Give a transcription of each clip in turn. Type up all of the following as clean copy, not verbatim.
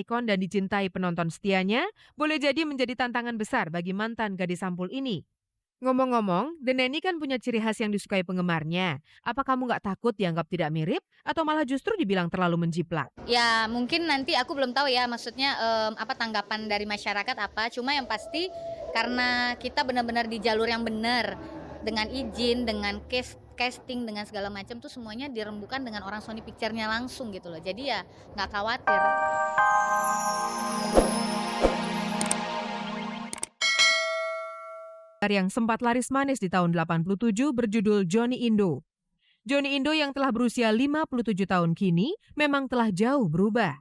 ikon dan dicintai penonton setianya, boleh jadi menjadi tantangan besar bagi mantan gadis sampul ini. Ngomong-ngomong, The Nanny kan punya ciri khas yang disukai penggemarnya. Apa kamu nggak takut dianggap tidak mirip, atau malah justru dibilang terlalu menjiplak? Ya mungkin nanti aku belum tahu ya maksudnya, apa tanggapan dari masyarakat apa, cuma yang pasti karena kita benar-benar di jalur yang benar, dengan izin, dengan casting, dengan segala macam tuh semuanya dirembukan dengan orang Sony Picture-nya langsung gitu loh. Jadi ya nggak khawatir. Yang sempat laris manis di tahun 87 berjudul Johnny Indo. Johnny Indo yang telah berusia 57 tahun kini memang telah jauh berubah.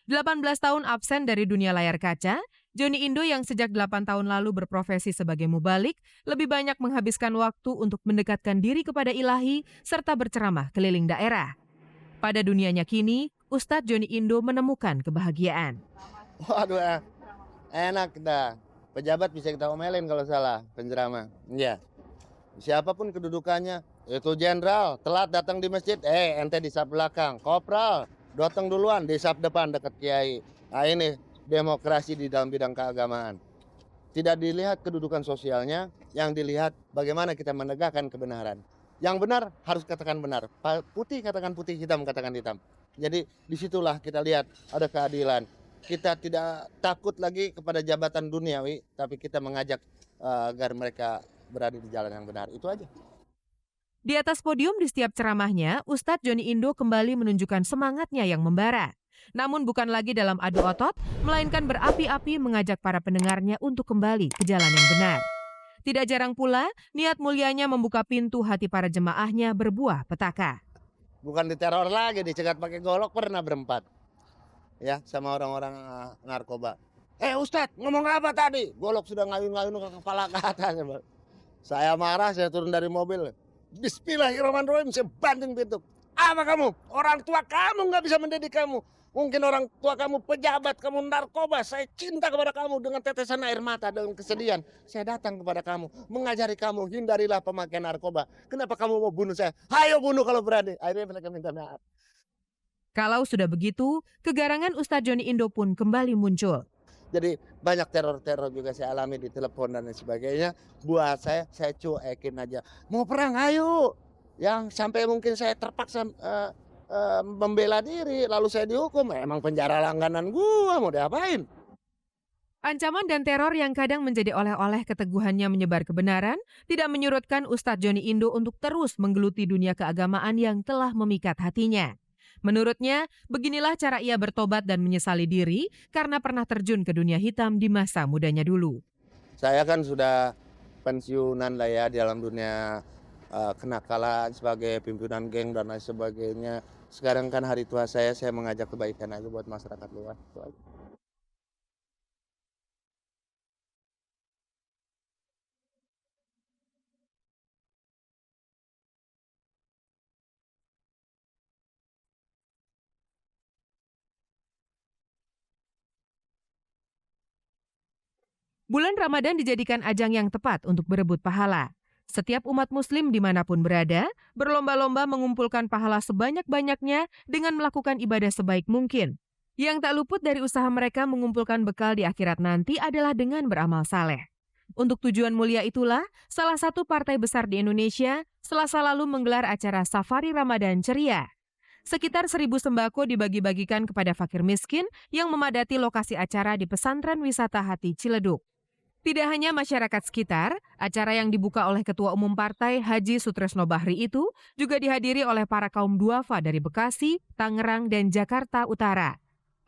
18 tahun absen dari dunia layar kaca, Johnny Indo yang sejak 8 tahun lalu berprofesi sebagai mubalik lebih banyak menghabiskan waktu untuk mendekatkan diri kepada ilahi serta berceramah keliling daerah. Pada dunianya kini, Ustadz Johnny Indo menemukan kebahagiaan. Waduh, enak dah. Pejabat bisa kita omelin kalau salah, penceramah. Iya. Siapapun kedudukannya, itu jenderal, telat datang di masjid, ente di saf belakang. Kopral, datang duluan di saf depan dekat kiai. Nah ini demokrasi di dalam bidang keagamaan. Tidak dilihat kedudukan sosialnya, yang dilihat bagaimana kita menegakkan kebenaran. Yang benar harus katakan benar, putih katakan putih, hitam katakan hitam. Jadi disitulah kita lihat ada keadilan. Kita tidak takut lagi kepada jabatan duniawi, tapi kita mengajak agar mereka berada di jalan yang benar. Itu aja. Di atas podium di setiap ceramahnya, Ustadz Johnny Indo kembali menunjukkan semangatnya yang membara. Namun bukan lagi dalam adu otot, melainkan berapi-api mengajak para pendengarnya untuk kembali ke jalan yang benar. Tidak jarang pula, niat mulianya membuka pintu hati para jemaahnya berbuah petaka. Bukan diteror lagi, dicegat pakai golok pernah berempat. Ya, sama orang-orang narkoba. Ustadz, ngomong apa tadi? Golok sudah ngayun-ngayun ke kepala ke atas. Saya marah, saya turun dari mobil. Bismillahirrahmanirrahim, saya banting pintu. Apa kamu? Orang tua kamu nggak bisa mendidik kamu. Mungkin orang tua kamu pejabat, kamu narkoba. Saya cinta kepada kamu dengan tetesan air mata, dengan kesedihan. Saya datang kepada kamu, mengajari kamu, hindarilah pemakaian narkoba. Kenapa kamu mau bunuh saya? Ayo bunuh kalau berani. Akhirnya mereka minta maaf. Kalau sudah begitu, kegarangan Ustadz Johnny Indo pun kembali muncul. Jadi banyak teror-teror juga saya alami di telepon dan lain sebagainya. Buat saya cuekin aja. Mau perang, ayo. Yang sampai mungkin saya terpaksa membela diri, lalu saya dihukum. Emang penjara langganan gua, mau diapain? Ancaman dan teror yang kadang menjadi oleh-oleh keteguhannya menyebar kebenaran tidak menyurutkan Ustadz Johnny Indo untuk terus menggeluti dunia keagamaan yang telah memikat hatinya. Menurutnya, beginilah cara ia bertobat dan menyesali diri karena pernah terjun ke dunia hitam di masa mudanya dulu. Saya kan sudah pensiunan lah ya di dalam dunia kenakalan sebagai pimpinan geng dan lain sebagainya. Sekarang kan hari tua saya mengajak kebaikan aja buat masyarakat luas. Bulan Ramadan dijadikan ajang yang tepat untuk berebut pahala. Setiap umat muslim dimanapun berada, berlomba-lomba mengumpulkan pahala sebanyak-banyaknya dengan melakukan ibadah sebaik mungkin. Yang tak luput dari usaha mereka mengumpulkan bekal di akhirat nanti adalah dengan beramal saleh. Untuk tujuan mulia itulah, salah satu partai besar di Indonesia Selasa lalu menggelar acara Safari Ramadan Ceria. Sekitar 1.000 sembako dibagi-bagikan kepada fakir miskin yang memadati lokasi acara di pesantren wisata Hati Ciledug. Tidak hanya masyarakat sekitar, acara yang dibuka oleh Ketua Umum Partai Haji Sutresno Bahri itu juga dihadiri oleh para kaum duafa dari Bekasi, Tangerang, dan Jakarta Utara.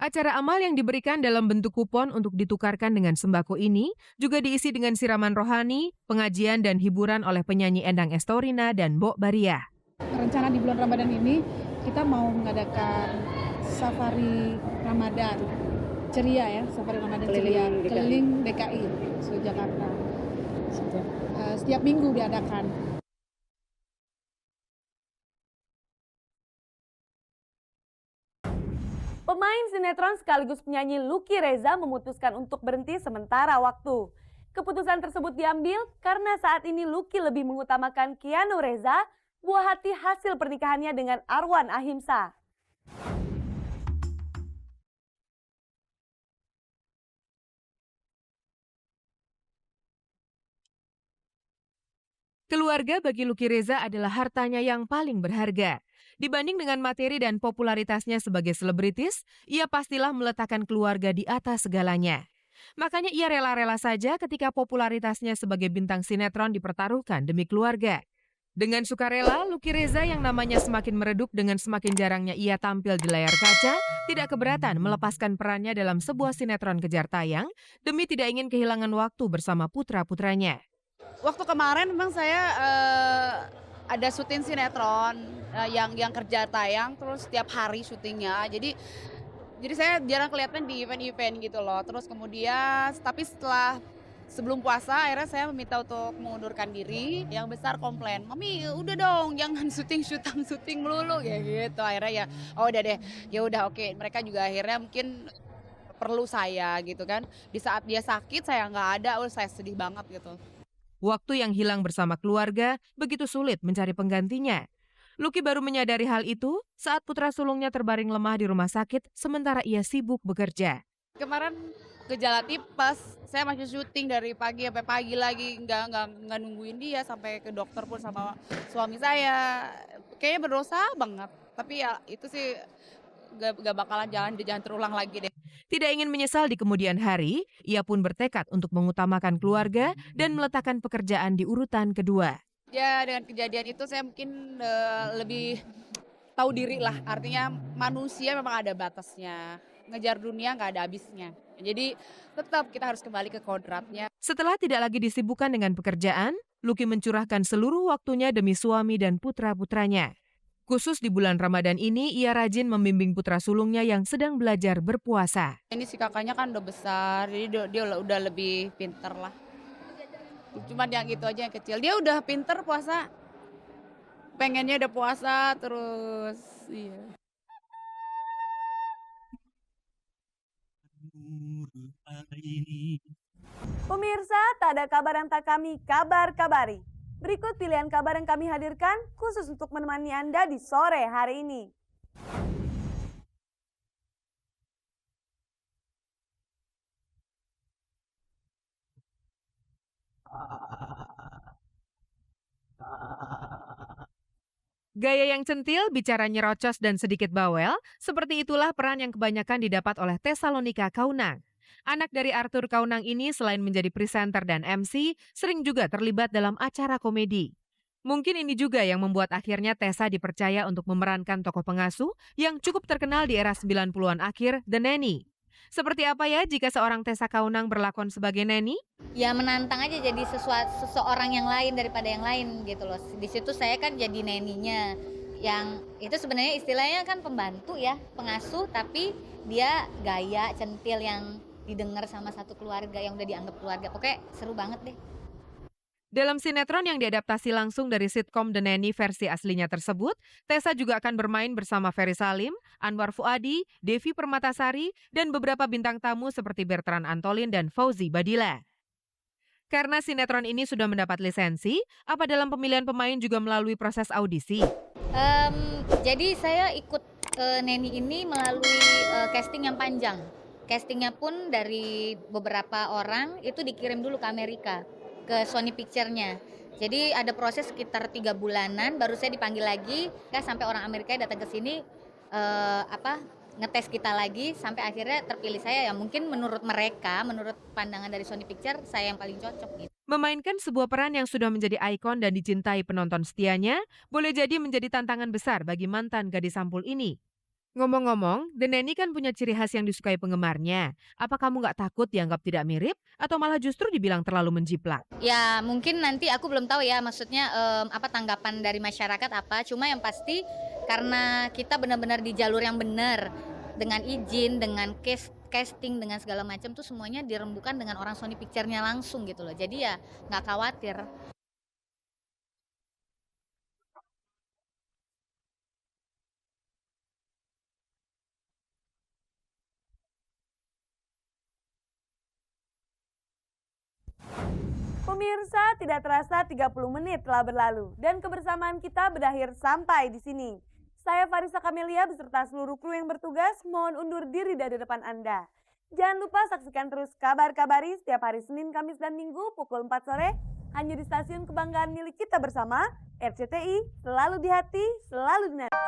Acara amal yang diberikan dalam bentuk kupon untuk ditukarkan dengan sembako ini juga diisi dengan siraman rohani, pengajian, dan hiburan oleh penyanyi Endang Estorina dan Mbok Baria. Rencana di bulan Ramadan ini kita mau mengadakan safari Ramadan ceria ya, safari Ramadan ceria keliling DKI, seluruh Jakarta. Setiap minggu diadakan. Pemain sinetron sekaligus penyanyi Lucky Reza memutuskan untuk berhenti sementara waktu. Keputusan tersebut diambil karena saat ini Lucky lebih mengutamakan Keanu Reza, buah hati hasil pernikahannya dengan Arwan Ahimsa. Keluarga bagi Lucky Reza adalah hartanya yang paling berharga. Dibanding dengan materi dan popularitasnya sebagai selebritis, ia pastilah meletakkan keluarga di atas segalanya. Makanya ia rela-rela saja ketika popularitasnya sebagai bintang sinetron dipertaruhkan demi keluarga. Dengan sukarela, Lucky Reza yang namanya semakin meredup dengan semakin jarangnya ia tampil di layar kaca, tidak keberatan melepaskan perannya dalam sebuah sinetron kejar tayang demi tidak ingin kehilangan waktu bersama putra-putranya. Waktu kemarin memang saya ada syuting sinetron yang kerja tayang terus setiap hari syutingnya. Jadi saya jarang kelihatan di event-event gitu loh. Terus kemudian tapi sebelum puasa akhirnya saya meminta untuk mengundurkan diri. Yang besar komplain, "Mami udah dong jangan syuting melulu," kayak gitu. Akhirnya ya oh udah deh. Ya udah oke. Mereka juga akhirnya mungkin perlu saya gitu kan. Di saat dia sakit saya nggak ada, saya sedih banget gitu. Waktu yang hilang bersama keluarga begitu sulit mencari penggantinya. Lucky baru menyadari hal itu saat putra sulungnya terbaring lemah di rumah sakit sementara ia sibuk bekerja. Kemarin gejala tipes, saya masih syuting dari pagi sampai pagi lagi, nggak nungguin dia sampai ke dokter pun sama suami saya. Kayaknya berdosa banget, tapi ya itu sih nggak bakalan jangan terulang lagi deh. Tidak ingin menyesal di kemudian hari, ia pun bertekad untuk mengutamakan keluarga dan meletakkan pekerjaan di urutan kedua. Ya dengan kejadian itu saya mungkin lebih tahu diri lah, artinya manusia memang ada batasnya, ngejar dunia nggak ada habisnya. Jadi tetap kita harus kembali ke kodratnya. Setelah tidak lagi disibukkan dengan pekerjaan, Lucky mencurahkan seluruh waktunya demi suami dan putra-putranya. Khusus di bulan Ramadan ini, ia rajin membimbing putra sulungnya yang sedang belajar berpuasa. Ini si kakaknya kan udah besar, jadi dia udah lebih pinter lah. Cuman yang itu aja yang kecil, dia udah pinter puasa. Pengennya udah puasa terus, iya. Pemirsa, tak ada kabar yang tak kami kabar-kabari. Berikut pilihan kabar yang kami hadirkan khusus untuk menemani Anda di sore hari ini. Gaya yang centil, bicara nyerocos dan sedikit bawel, seperti itulah peran yang kebanyakan didapat oleh Tesalonika Kaunang. Anak dari Arthur Kaunang ini selain menjadi presenter dan MC, sering juga terlibat dalam acara komedi. Mungkin ini juga yang membuat akhirnya Tessa dipercaya untuk memerankan tokoh pengasuh yang cukup terkenal di era 90-an akhir, The Nanny. Seperti apa ya jika seorang Tessa Kaunang berlakon sebagai Nanny? Ya menantang aja jadi seseorang yang lain daripada yang lain gitu loh. Di situ saya kan jadi neninya. Yang itu sebenarnya istilahnya kan pembantu ya, pengasuh, tapi dia gaya centil yang didengar sama satu keluarga yang udah dianggap keluarga. Pokoknya seru banget deh. Dalam sinetron yang diadaptasi langsung dari sitkom The Nanny versi aslinya tersebut, Tessa juga akan bermain bersama Ferry Salim, Anwar Fuadi, Devi Permatasari, dan beberapa bintang tamu seperti Bertrand Antolin dan Fauzi Badila. Karena sinetron ini sudah mendapat lisensi, apa dalam pemilihan pemain juga melalui proses audisi? Jadi saya ikut Neni ini melalui casting yang panjang. Castingnya pun dari beberapa orang itu dikirim dulu ke Amerika, ke Sony Picture-nya. Jadi ada proses sekitar 3 bulanan, baru saya dipanggil lagi, sampai orang Amerika datang ke sini, ngetes kita lagi, sampai akhirnya terpilih saya. Ya mungkin menurut mereka, menurut pandangan dari Sony Picture, saya yang paling cocok gitu. Memainkan sebuah peran yang sudah menjadi ikon dan dicintai penonton setianya, boleh jadi menjadi tantangan besar bagi mantan gadis sampul ini. Ngomong-ngomong, The Nanny kan punya ciri khas yang disukai penggemarnya. Apa kamu nggak takut dianggap tidak mirip? Atau malah justru dibilang terlalu menjiplak? Ya mungkin nanti aku belum tahu ya, maksudnya tanggapan dari masyarakat apa. Cuma yang pasti karena kita benar-benar di jalur yang benar, dengan izin, dengan casting, dengan segala macam tuh semuanya dirembukan dengan orang Sony Picture-nya langsung gitu loh. Jadi ya nggak khawatir. Pemirsa, tidak terasa 30 menit telah berlalu dan kebersamaan kita berakhir sampai di sini. Saya Farisa Kamelia beserta seluruh kru yang bertugas mohon undur diri dari depan Anda. Jangan lupa saksikan terus kabar-kabari setiap hari Senin, Kamis, dan Minggu pukul 4 sore hanya di stasiun kebanggaan milik kita bersama, RCTI, selalu di hati, selalu di nanti.